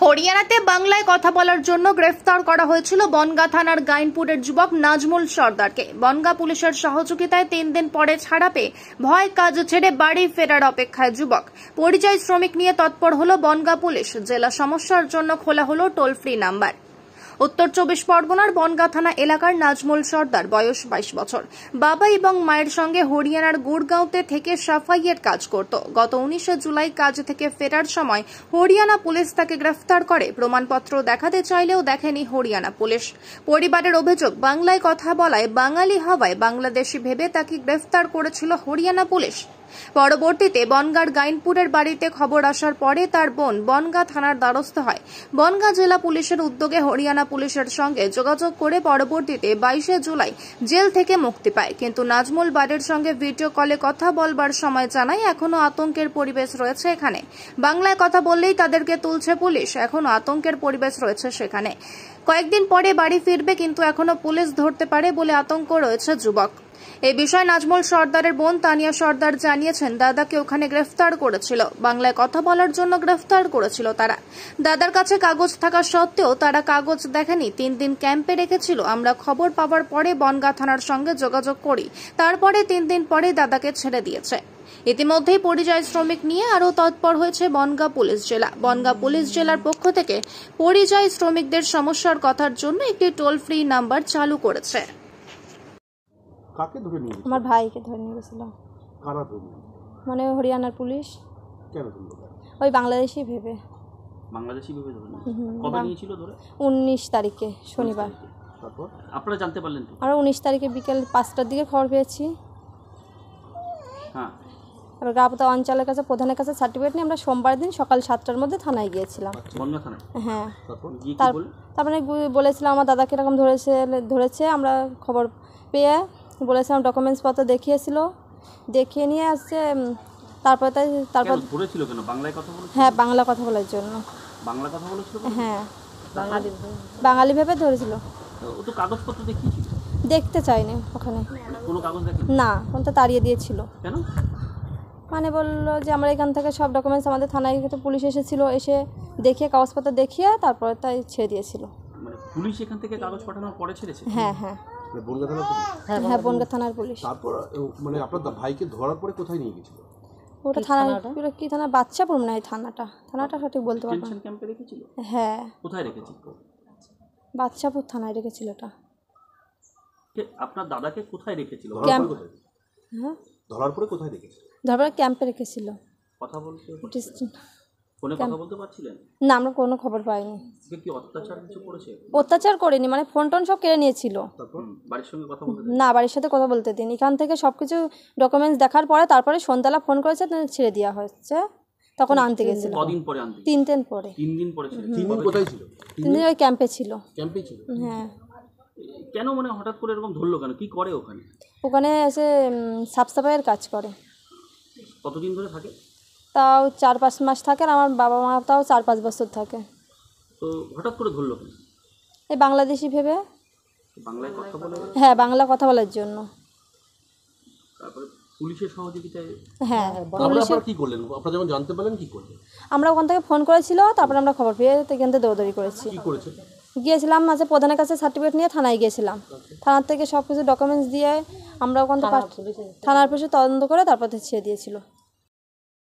হরিয়ানাতে বাংলায় কথা বলার জন্য গ্রেফতার করা হয়েছিল বনগাঁ থানার গাইনপুরের যুবক নাজমুল সর্দারকে। বনগাঁ পুলিশের সহযোগিতায় 3 দিন পরে ছাড়া পেয়ে ভয় কাজ ছেড়ে বাড়ি ফেরার অপেক্ষায় যুবক। পরিযায়ী শ্রমিক নিয়ে তৎপর হল বনগাঁ পুলিশ। জেলা সমস্যার জন্য খোলা হল টোল ফ্রি নাম্বার। উত্তর 24 পরগনার বনগাঁ থানা এলাকার নাজমুল সর্দার বয়স 22 বছর। বাবা এবং মায়ের সঙ্গে হরিয়ানার গুড়গাঁওতে থেকে সাফাইয়ের কাজ করত। গত 19 জুলাই কাজ থেকে ফেরার সময় হরিয়ানা পুলিশ তাকে গ্রেফতার করে। প্রমাণপত্র দেখাতে চাইলেও দেখেনি হরিয়ানা পুলিশ। পরিবারের অভিযোগ, বাংলায় কথা বলায় বাঙালি হওয়ায় বাংলাদেশি ভেবে তাকে গ্রেফতার করেছিল হরিয়ানা পুলিশ। পরবর্তীতে বনগাঁর গাইনপুরের বাড়িতে খবর আসার পরে তার বোন বনগাঁ থানার দ্বারস্থ হয়। বনগাঁ জেলা পুলিশের উদ্যোগে হরিয়ানা পুলিশের সঙ্গে যোগাযোগ করে পরবর্তীতে 22 জুলাই জেল থেকে মুক্তি পায়। কিন্তু নাজমুল বাড়ির সঙ্গে ভিডিও কলে কথা বলবার সময় জানায় এখনো আতঙ্কের পরিবেশ রয়েছে এখানে। বাংলায় কথা বললেই তাদেরকে তুলছে পুলিশ। এখনো আতঙ্কের পরিবেশ রয়েছে সেখানে। কয়েকদিন পরে বাড়ি ফিরবে, কিন্তু এখনো পুলিশ ধরতে পারে বলে আতঙ্ক রয়েছে যুবক। এই বিষয়ে নাজমুল সর্দারের বোন তানিয়া সর্দার জানিয়েছেন, দাদাকে ওখানে গ্রেফতার করেছিল, বাংলায় কথা বলার জন্য গ্রেফতার করেছিল তারা। দাদার কাছে কাগজ থাকা সত্ত্বেও তারা কাগজ দেখেনি, 3 দিন ক্যাম্পে রেখেছিল। আমরা খবর পাওয়ার পরে বনগাঁ থানার সঙ্গে যোগাযোগ করি, তারপরে 3 দিন পরে দাদাকে ছেড়ে দিয়েছে। ইতিমধ্যেই পরিযায়ী শ্রমিক নিয়ে আরও তৎপর হয়েছে বনগাঁ পুলিশ জেলা। বনগাঁ পুলিশ জেলার পক্ষ থেকে পরিযায়ী শ্রমিকদের সমস্যার কথার জন্য একটি টোল ফ্রি নাম্বার চালু করেছে। কাকে ধরে নিয়ে গেছিল? আমার ভাইকে ধরে নিয়ে গেছিল। কারা ধরে নিয়ে? মানে হরিয়ানার পুলিশ। কেন ধরলো? ওই বাংলাদেশি ভেবে। বাংলাদেশি ভেবে ধরে নিয়ে কবে নিয়েছিল ধরে? 19 তারিখে শনিবার। তারপর আপনারা জানতে পারলেন তো? আমরা 19 তারিখে বিকেল 5টার দিকে খবর পেয়েছি। হ্যাঁ। আর গ্রাপতা অঞ্চলের কাছে প্রধানের কাছে সার্টিফিকেট নিয়ে আমরা সোমবার দিন সকাল 7টার মধ্যে থানায় গিয়েছিলাম। বনগাঁ থানায়? হ্যাঁ। তারপরে বলেছিলাম আমার দাদাকে এরকম ধরেছে। আমরা খবর পেয়ে বলেছিলাম, ডকুমেন্টস পত্র দেখিয়ে নিয়ে আসছে। তারপর ধরেছিল কেন? বাংলায় কথা বলেছিল? হ্যাঁ, বাংলা কথা বলার জন্য। বাংলা কথা বলেছিল? হ্যাঁ, বাঙালি ভেবে ধরেছিল। ও তো কাগজপত্র দেখিয়েছিল? দেখতে চাইনি ওখানে। কোনো কাগজ দেখেনি? না, ওটা তাড়িয়ে দিয়েছিল। কেন? মানে বললো যে আমরা এখান থেকে সব ডকুমেন্টস, আমাদের থানায় পুলিশ এসেছিল, এসে দেখিয়ে কাগজপত্র দেখিয়ে তারপরে তাই ছেড়ে দিয়েছিল। মানে পুলিশ এখান থেকে কাগজ পাঠানোর পরে ছেড়েছে? হ্যাঁ হ্যাঁ। বনগাঁ থানার পুলিশ? হ্যাঁ, বনগাঁ থানার পুলিশ। তারপর মানে আপনার ভাইকে ধরার পরে কোথায় নিয়ে গেছিল? ওটা থানা, কি থানা? বাচ্চাপুর মনে হয় থানাটা সঠিক বলতে পারবো না। টেনশন ক্যাম্পে রেখেছিল? হ্যাঁ। কোথায় রেখেছিল? বাচ্চাপুর থানায় রেখেছিল ওটা। আপনার দাদাকে কোথায় রেখেছিল? হ্যাঁ, ধরার পরে কোথায় রেখেছিল? ধরার ক্যাম্পে রেখেছিল। কথা বলতে ফোনে কথা বলতে পারছিলেন না? আমরা কোনো খবর পাইনি। কি অত্যাচার কিছু করেছে? অত্যাচার করেনি, মানে ফোন টোন সব কেড়ে নিয়েছিল। বাড়ির সঙ্গে কথা বলতে? না, বাড়ির সাথে কথা বলতে দিন। এখান থেকে সবকিছু ডকুমেন্টস দেখার পরে তারপরে সন্ধ্যাবেলা ফোন করেছে, ছেড়ে দেওয়া হচ্ছে। তখন আনতে গেছিল। কদিন পরে আনতে? 3 দিন পরে। 3 দিন পরে? 3 দিন কোথায় ছিল? 3 দিন ওই ক্যাম্পে ছিল। ক্যাম্পে ছিল? হ্যাঁ। কেন মানে হঠাৎ করে এরকম ধরলো কেন? কি করে ওখানে? ওখানে এসে সাফ সাফাইয়ের কাজ করে। কতদিন ধরে থাকে? তাও 4-5 মাস থাকে। আর আমার বাবা মা তাও 4-5 বছর থাকে। তো হঠাৎ করে ধরলো কেন? এই বাংলাদেশি ভেবে। বাংলায় কথা বলে? হ্যাঁ, বাংলা কথা বলার জন্য। তারপরে পুলিশের সহযোগিতায়? হ্যাঁ। আপনারা কি করলেন? আপনারা যখন জানতে পারলেন কি করলেন? আমরা ওখান থেকে ফোন করেছিল, তারপরে আমরা খবর পেয়ে এখান থেকে দৌড়াদৌড়ি করেছি। কি করেছে? গিয়েছিলাম মাঝে প্রধানের কাছে সার্টিফিকেট নিয়ে থানায় গিয়েছিলাম। থানার থেকে সব কিছু ডকুমেন্টস দিয়ে আমরা ওখান থেকে থানার পুলিশে তদন্ত করে তারপর ছেড়ে দিয়েছিল।